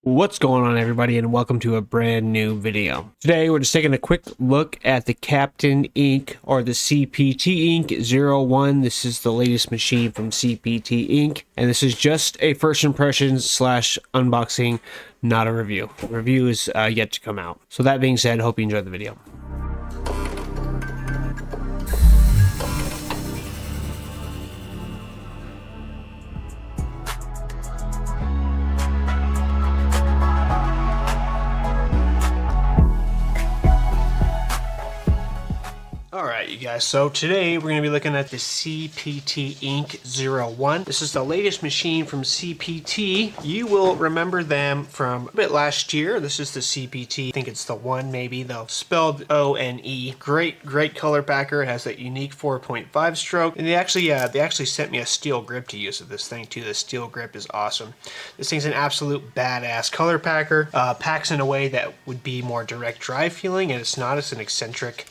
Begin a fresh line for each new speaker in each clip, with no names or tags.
What's going on, everybody, and welcome to a brand new video. Today we're just taking a quick look at the Captain Ink or the CptInk-01. This is the latest machine from CptInk, and this is just a first impressions slash unboxing, not a review. The review is yet to come out. So that being said, hope you enjoyed the video. Alright, you guys, so today we're going to be looking at the CptInk-01. This is the latest machine from CPT. You will remember them from a bit last year. This is the CPT, I think it's the 1 maybe, though, spelled O-N-E. Great color packer. It has that unique 4.5 stroke. And they actually sent me a steel grip to use with this thing too. The steel grip is awesome. This thing's an absolute badass color packer. Packs in a way that would be more direct drive feeling, and it's not. It's an eccentric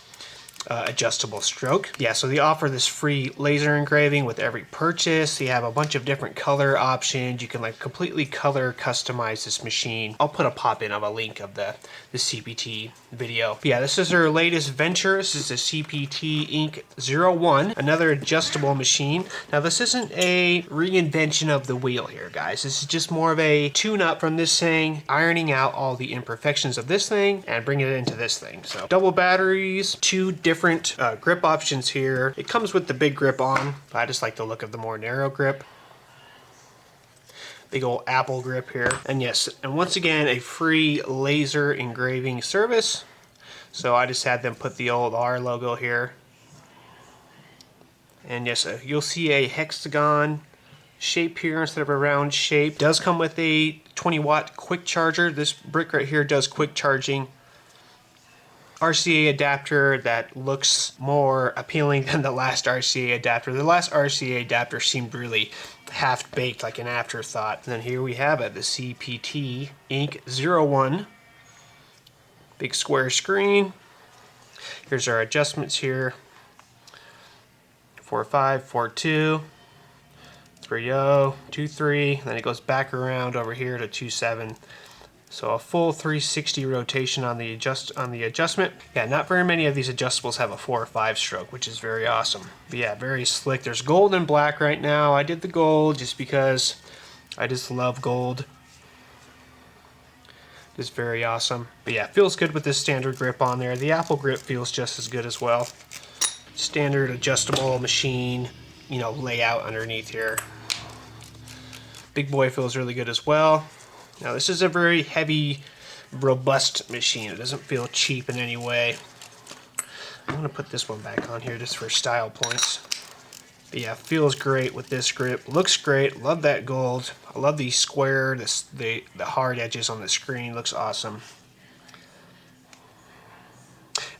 adjustable stroke. Yeah, so they offer this free laser engraving with every purchase. You have a bunch of different color options. You can like completely color customize this machine. I'll put a pop-in of a link of the CPT video. But yeah, this is their latest venture. This is the CptInk-01, another adjustable machine. Now this isn't a reinvention of the wheel here, guys. This is just more of a tune-up from this thing, ironing out all the imperfections of this thing and bringing it into this thing. So double batteries, two different grip options here. It comes with the big grip on. I just like the look of the more narrow grip. Big old Apple grip here. And yes, and once again, a free laser engraving service. So I just had them put the old R logo here. And yes, you'll see a hexagon shape here instead of a round shape. It does come with a 20-watt quick charger. This brick right here does quick charging. RCA adapter that looks more appealing than the last RCA adapter. The last RCA adapter seemed really half-baked, like an afterthought. And then here we have it, the CptInk-01. Big square screen. Here's our adjustments here. 4.5, 4.2, 3.0, 2.3. Then it goes back around over here to 2.7. So a full 360 rotation on the adjustment. Yeah, not very many of these adjustables have a 4 or 5 stroke, which is very awesome. But yeah, very slick. There's gold and black right now. I did the gold just because I just love gold. It's very awesome. But yeah, feels good with this standard grip on there. The Apple grip feels just as good as well. Standard adjustable machine, you know, layout underneath here. Big boy feels really good as well. Now this is a very heavy, robust machine. It doesn't feel cheap in any way. I'm going to put this one back on here just for style points. But yeah, feels great with this grip. Looks great. Love that gold. I love the square, the hard edges on the screen. Looks awesome.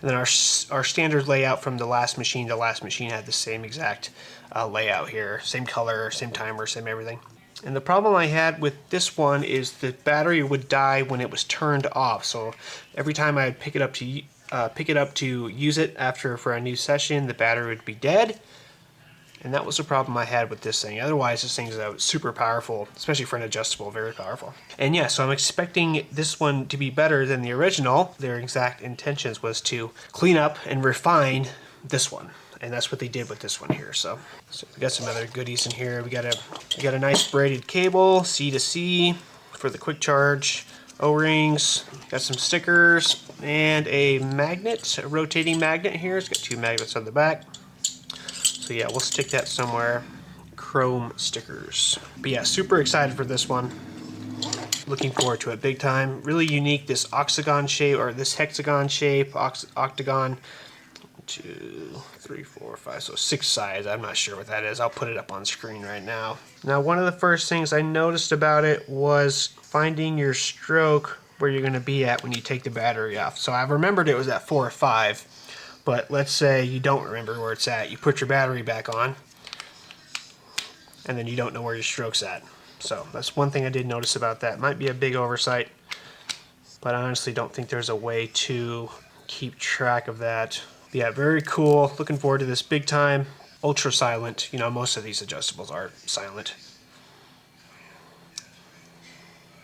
And then our standard layout from the last machine had the same exact layout here. Same color, same timer, same everything. And the problem I had with this one is the battery would die when it was turned off. So every time I'd pick it up to use it for a new session, the battery would be dead. And that was the problem I had with this thing. Otherwise, this thing's super powerful, especially for an adjustable, very powerful. And yeah, so I'm expecting this one to be better than the original. Their exact intentions was to clean up and refine this one. And that's what they did with this one here. So we got some other goodies in here. We got a nice braided cable, C to C for the quick charge, O-rings. Got some stickers and a magnet, a rotating magnet here. It's got 2 magnets on the back. So yeah, we'll stick that somewhere. Chrome stickers. But yeah, super excited for this one. Looking forward to it big time. Really unique, this octagon shape or this hexagon shape, octagon. 2, 3, 4, 5, so 6 sides. I'm not sure what that is. I'll put it up on screen right now. Now, one of the first things I noticed about it was finding your stroke where you're going to be at when you take the battery off. So I remembered it was at 4 or 5, but let's say you don't remember where it's at. You put your battery back on, and then you don't know where your stroke's at. So that's one thing I did notice about that. Might be a big oversight, but I honestly don't think there's a way to keep track of that. Yeah, very cool. Looking forward to this big time. Ultra silent. You know, most of these adjustables are silent.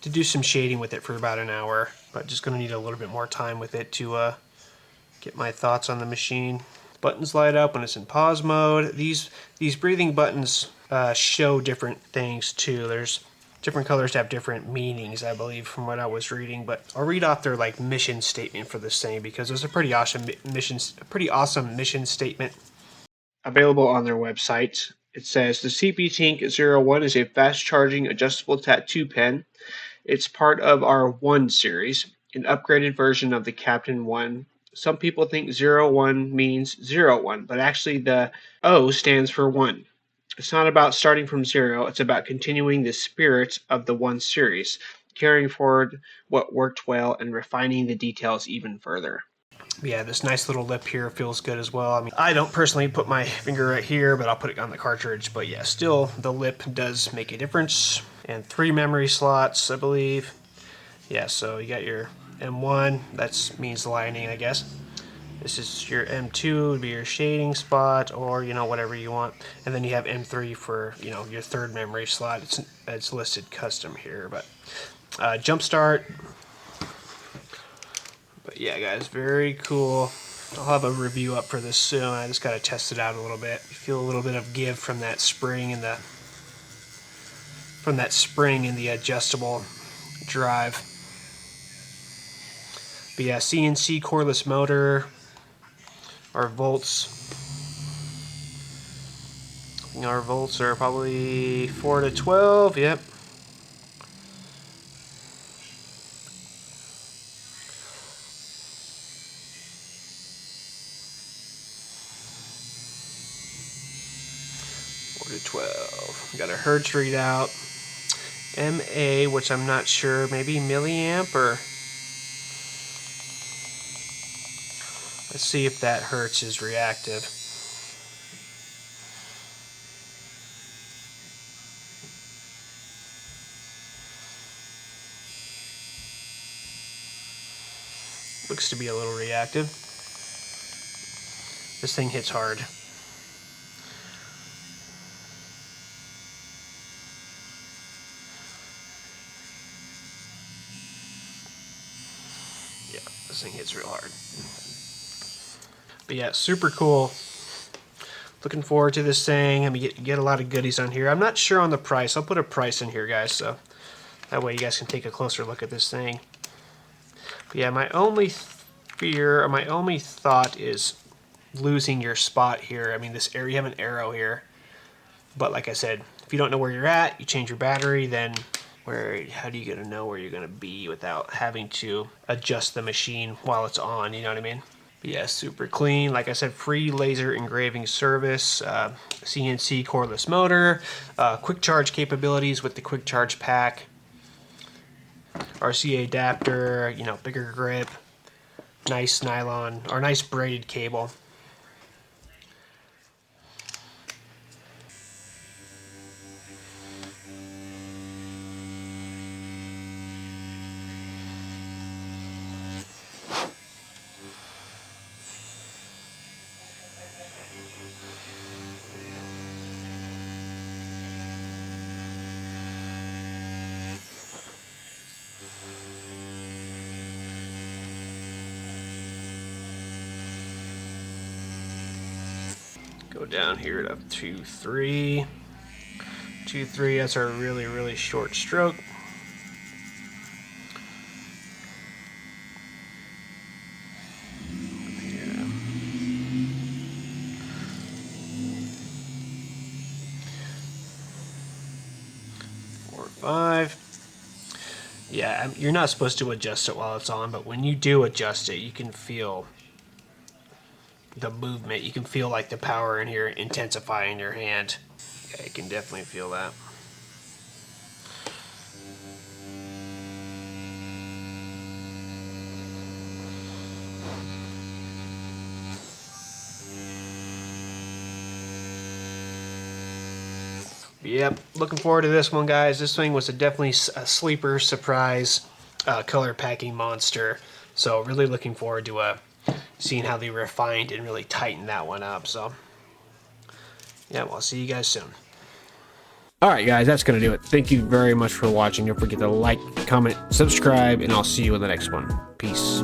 to do some shading with it for about an hour, but just going to need a little bit more time with it to get my thoughts on the machine. Buttons light up when it's in pause mode. These breathing buttons show different things too. There's different colors have different meanings, I believe, from what I was reading. But I'll read off their like mission statement for this thing because it's a pretty awesome mission statement available on their website. It says the CptInk-01 is a fast-charging adjustable tattoo pen. It's part of our One series, an upgraded version of the Captain One. Some people think 01 means 01, but actually the O stands for 1. It's not about starting from 0, it's about continuing the spirit of the One series, carrying forward what worked well and refining the details even further. Yeah, this nice little lip here feels good as well. I mean, I don't personally put my finger right here, but I'll put it on the cartridge. But yeah, still, the lip does make a difference. And 3 memory slots, I believe. Yeah, so you got your M1, that means lining, I guess. This is your M2, would be your shading spot, or, you know, whatever you want. And then you have M3 for, you know, your 3rd memory slot. It's listed custom here, but jump start. But yeah, guys, very cool. I'll have a review up for this soon. I just got to test it out a little bit. You feel a little bit of give from that spring and the adjustable drive. But yeah, CNC cordless motor, our volts. Our volts are probably 4 to 12. Yep. To 12. Got a hertz readout. MA, which I'm not sure, maybe milliamp or. Let's see if that hertz is reactive. Looks to be a little reactive. This thing hits hard. Yeah, this thing hits real hard. But yeah, super cool. Looking forward to this thing. I mean, get a lot of goodies on here. I'm not sure on the price. I'll put a price in here, guys, so that way you guys can take a closer look at this thing. But yeah, my only fear, or my only thought is losing your spot here. I mean, this area, you have an arrow here. But like I said, if you don't know where you're at, you change your battery, then how do you get to know where you're going to be without having to adjust the machine while it's on, you know what I mean? But yeah, super clean. Like I said, free laser engraving service, CNC cordless motor, quick charge capabilities with the quick charge pack, RCA adapter, you know, bigger grip, nice nylon, or nice braided cable. Go down here to 2-3. 2-3, that's our really, really short stroke. Yeah. 4-5. Yeah, you're not supposed to adjust it while it's on, but when you do adjust it, you can feel the movement. You can feel like the power in here intensify in your hand. Yeah, you can definitely feel that. Yep, looking forward to this one, guys. This thing was definitely a sleeper surprise color packing monster. So really looking forward to seeing how they refined and really tightened that one up. So yeah, well, I'll see you guys soon. All right, guys, that's going to do it. Thank you very much for watching. Don't forget to like, comment, subscribe, and I'll see you in the next one. Peace.